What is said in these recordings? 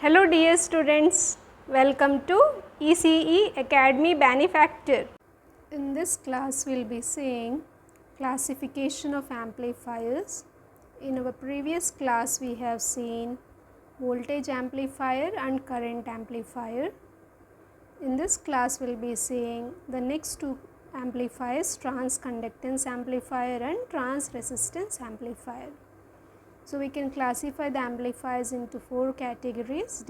Hello dear students, welcome to ECE Academy Benefactor. In this class we will be seeing classification of amplifiers. In our previous class we have seen voltage amplifier and current amplifier. In this class we will be seeing the next two amplifiers, transconductance amplifier and transresistance amplifier. So, we can classify the amplifiers into four categories: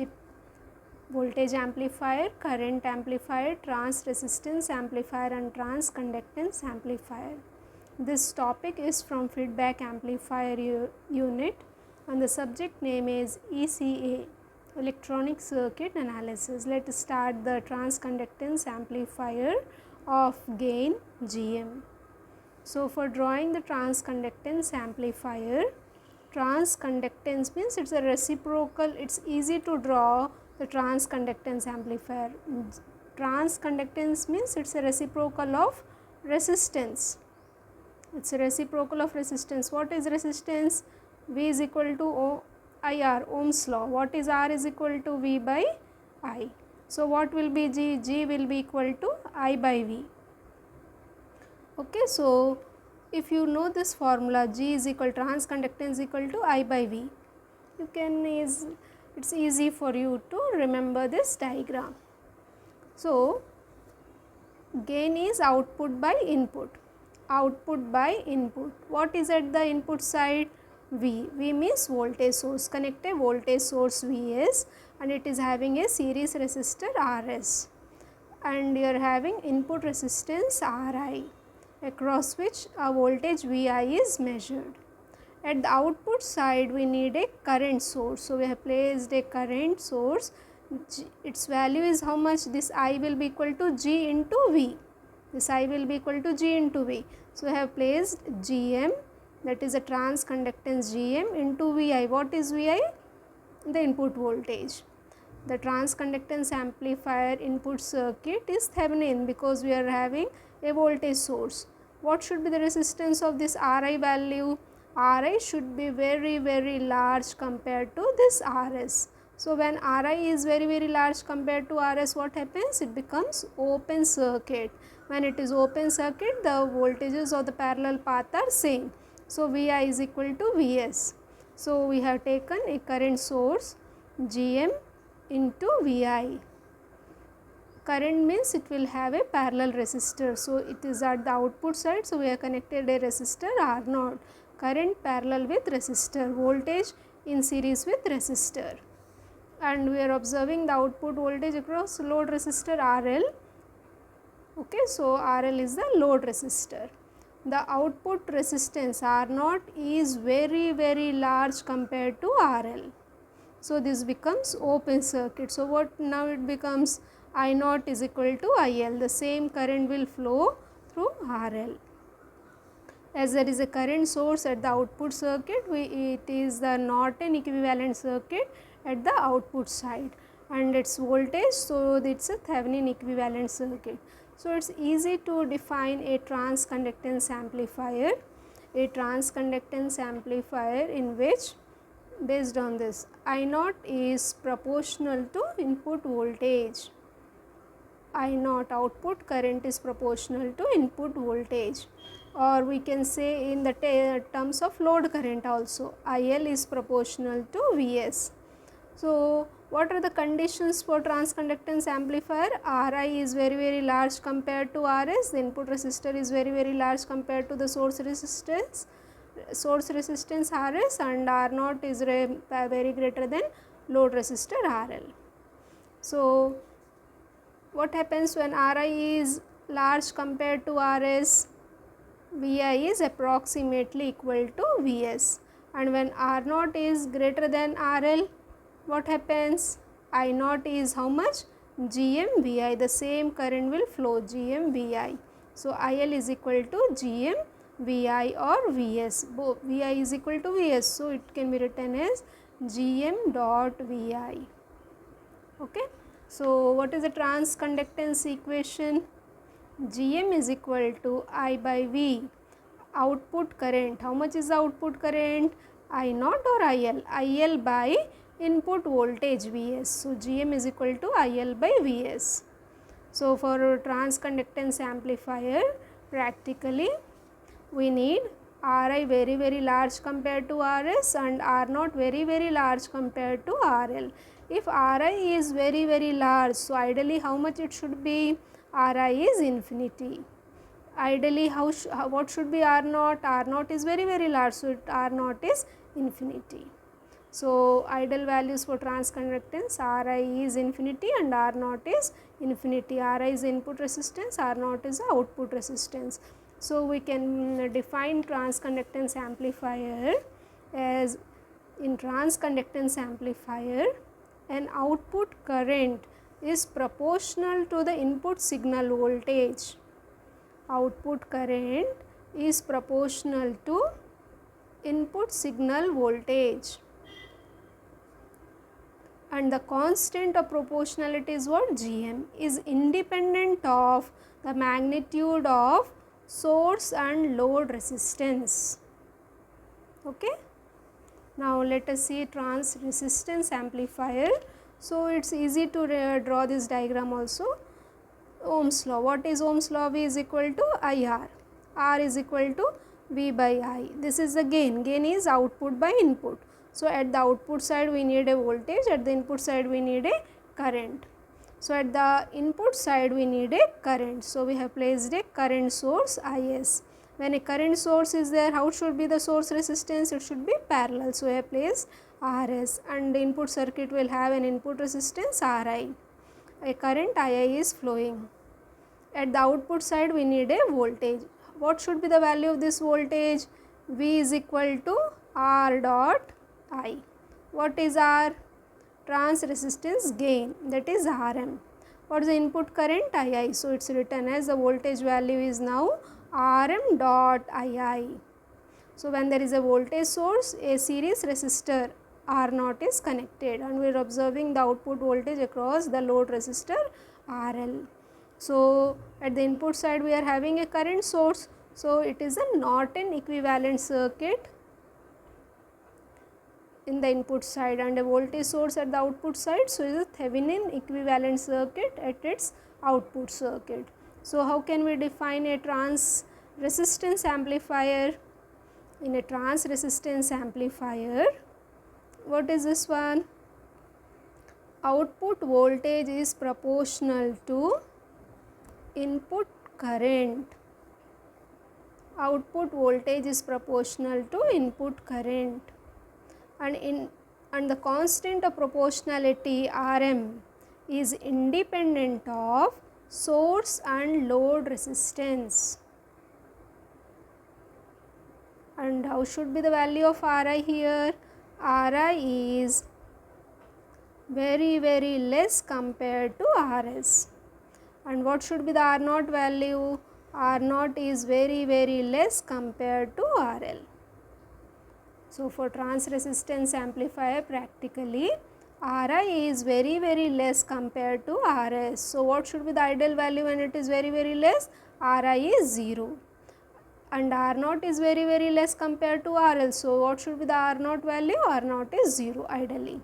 voltage amplifier, current amplifier, transresistance amplifier and transconductance amplifier. This topic is from feedback amplifier unit and the subject name is ECA, electronic circuit analysis. Let us start the transconductance amplifier of gain GM. So, for drawing the transconductance amplifier, transconductance means it is a reciprocal, it is easy to draw the transconductance amplifier. Transconductance means it is a reciprocal of resistance. It is a reciprocal of resistance. What is resistance? V is equal to IR, Ohm's law. What is R is equal to V by I. So, what will be G? G will be equal to I by V. Okay, so if you know this formula, G is equal, transconductance equal to I by V, you can it's easy for you to remember this diagram. So, gain is output by input, output by input. What is at the input side? V. V means voltage source. Connect a voltage source Vs and it is having a series resistor Rs and you are having input resistance Ri, across which a voltage Vi is measured. At the output side we need a current source. So, we have placed a current source, its value is how much? This I will be equal to G into V, this I will be equal to G into V. So, we have placed Gm, that is a transconductance Gm into Vi. What is Vi? The input voltage. The transconductance amplifier input circuit is Thevenin because we are having a voltage source. What should be the resistance of this Ri value? Ri should be very large compared to this Rs. So, when Ri is very large compared to Rs, what happens? It becomes open circuit. When it is open circuit, the voltages of the parallel path are same. So, Vi is equal to Vs. So, we have taken a current source Gm into Vi. Current means it will have a parallel resistor. So, it is at the output side. So, we have connected a resistor R0. Current parallel with resistor, voltage in series with resistor. And we are observing the output voltage across load resistor RL. Okay, so, RL is the load resistor. The output resistance R0 is very large compared to RL. So, this becomes open circuit. So, what now it becomes? I0 is equal to IL, the same current will flow through RL. As there is a current source at the output circuit, it is the Norton equivalent circuit at the output side and its voltage, so it is a Thevenin equivalent circuit. So, it is easy to define a transconductance amplifier. A transconductance amplifier in which, based on this, I0 is proportional to input voltage. I0 output current is proportional to input voltage, or we can say in the terms of load current also, IL is proportional to Vs. So, what are the conditions for transconductance amplifier? Ri is very large compared to Rs, the input resistor is very large compared to the source resistance Rs, and R0 is very greater than load resistor RL. So, what happens when Ri is large compared to Rs? Vi is approximately equal to Vs, and when R0 is greater than RL, what happens? I0 is how much? Gm Vi, the same current will flow, Gm Vi. So, IL is equal to Gm Vi or Vs, both Vi is equal to Vs. So, it can be written as Gm dot Vi. Okay. So, what is the transconductance equation? Gm is equal to I by V. Output current, how much is the output current? I0 or IL? IL by input voltage Vs. So, Gm is equal to IL by Vs. So, for transconductance amplifier, practically we need Ri very large compared to Rs and R naught very large compared to RL. If Ri is very large, so ideally how much it should be? Ri is infinity. Ideally what should be R naught? R naught is very large, so R naught is infinity. So, ideal values for transconductance, Ri is infinity and R naught is infinity. Ri is input resistance, R naught is output resistance. So, we can define transconductance amplifier as, in transconductance amplifier, an output current is proportional to the input signal voltage. Output current is proportional to input signal voltage. And the constant of proportionality is what? Gm is independent of the magnitude of source and load resistance. Okay. Now, let us see trans resistance amplifier. So, it is easy to draw this diagram also. Ohm's law. What is Ohm's law? V is equal to IR. R is equal to V by I. This is the gain. Gain is output by input. So, at the output side we need a voltage, at the input side we need a current. So, at the input side we need a current. So, we have placed a current source Is. When a current source is there, how should be the source resistance? It should be parallel. So, we have placed Rs and the input circuit will have an input resistance Ri. A current II is flowing. At the output side we need a voltage. What should be the value of this voltage? V is equal to R dot I. What is R? Trans resistance gain, that is Rm. What is the input current? II. So, it is written as the voltage value is now Rm dot II. So, when there is a voltage source, a series resistor R naught is connected and we are observing the output voltage across the load resistor RL. So, at the input side we are having a current source. So, it is a Norton equivalent circuit in the input side and a voltage source at the output side. So, it is a Thevenin equivalent circuit at its output circuit. So, how can we define a trans resistance amplifier? In a trans resistance amplifier, what is this one? Output voltage is proportional to input current. Output voltage is proportional to input current. And the constant of proportionality Rm is independent of source and load resistance. And how should be the value of Ri here? Ri is very less compared to Rs. And what should be the R naught value? R naught is very less compared to RL. So, for trans resistance amplifier, practically Ri is very less compared to Rs. So, what should be the ideal value when it is very less? Ri is 0 and R naught is very less compared to RL. So, what should be the R naught value? R naught is 0 ideally.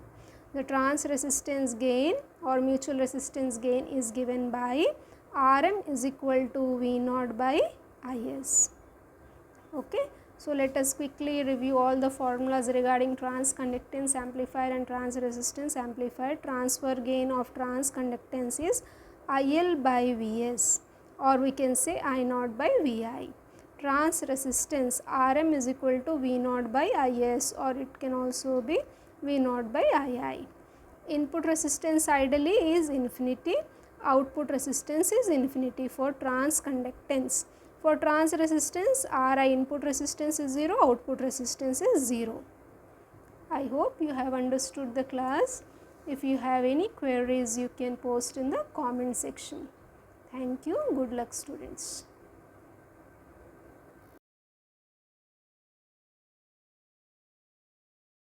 The trans resistance gain or mutual resistance gain is given by Rm is equal to V naught by Is. Okay. So, let us quickly review all the formulas regarding transconductance amplifier and trans resistance amplifier. Transfer gain of transconductance is IL by Vs, or we can say I naught by Vi. Trans resistance Rm is equal to V naught by Is, or it can also be V naught by Ii. Input resistance ideally is infinity, output resistance is infinity for transconductance. For trans resistance, Ri input resistance is 0, output resistance is 0. I hope you have understood the class. If you have any queries, you can post in the comment section. Thank you. Good luck, students.